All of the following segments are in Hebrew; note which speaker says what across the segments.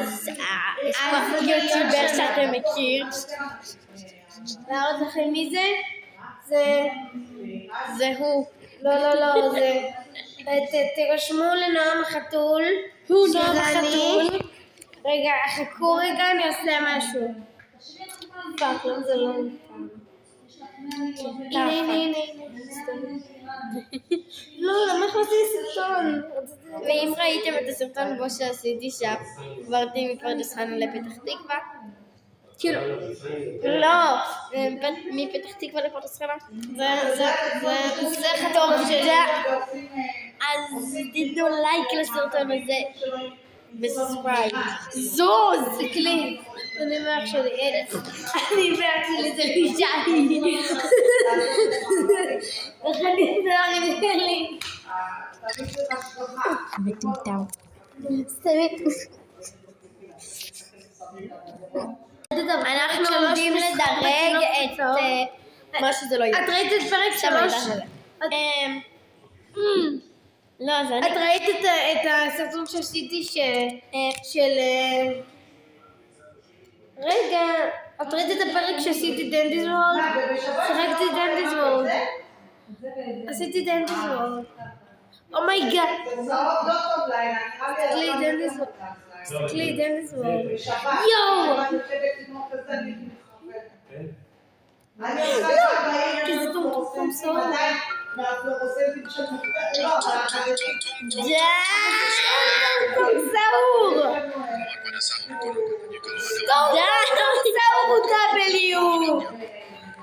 Speaker 1: אז יש פה יוטיובר שאתם מכיר.
Speaker 2: להראות לכם מי זה?
Speaker 1: זה הוא.
Speaker 2: לא, זה... תרשמו לנועם החתול.
Speaker 1: הוא נועם החתול.
Speaker 2: רגע, חכו רגע, אני עושה משהו. פאק, לא, זה לא נפעם. הנה. לא, למה הכנסתי סרטון?
Speaker 1: ואם ראיתם את הסרטון בו שעשיתי שעברתי מפרדס חנה לפתח תקווה, כאילו, לא, מפתח תקווה לפרדס חנה, זה חתום שלי. אז תיתנו לייק לסרטון הזה וסאספרייב. זוז!
Speaker 2: קליפ. אני מאח שלי, זה לישי. איך אני מאח לי?
Speaker 1: מטומטם. אנחנו עומדים לדרג את מה שזה לא יהיה.
Speaker 2: את ראית את פרק 3?
Speaker 1: לא, זה אני.
Speaker 2: את ראית את הסרטון שעשיתי של... רגע, את ראית את הפרק שעשיתי דנדיז וורלד? שיחקתי דנדיז וורלד. עשיתי דנדיז וורלד. אומייגאד. תסתכלי, דנדיז וורלד. יואו! כי זה טומטום סור.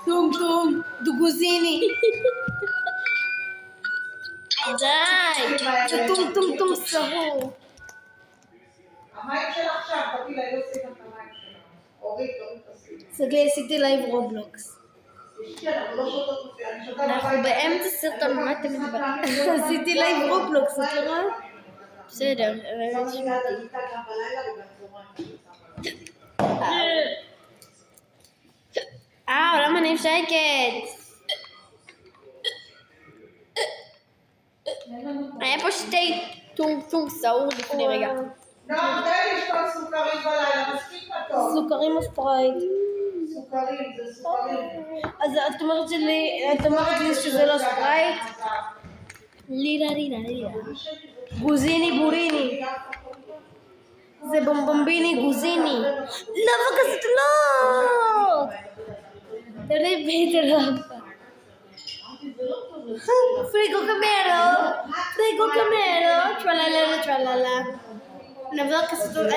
Speaker 2: טום דוגוזיני.
Speaker 1: די.
Speaker 2: זה טום סור.
Speaker 3: המים של עכשיו, תביא לה, לא עושה גם את המים שלה. אורית,
Speaker 2: סגלי, עשיתי לייב רובלוקס.
Speaker 1: אנחנו באמצע סרטון, מה אתם מדברים?
Speaker 2: עשיתי לייב רובלוקס, את לא רואה?
Speaker 1: בסדר, למה אני שקט? היה פה שתי טום סעור לפני רגע.
Speaker 3: לא, תן לי לשתות סוכרים בלילה, מספיק מתוק.
Speaker 2: סוכרים או ספרייט?
Speaker 3: סוכרים, זה סוכרים.
Speaker 2: אז את אומרת לי שזה לא ספרייט?
Speaker 1: לירה.
Speaker 2: גוזיני בוריני. זה בומבומביני גוזיני. לא, בקסת לא! תראי ביטר רבה. פריגו קמרו, טרללה. נבוא כסתות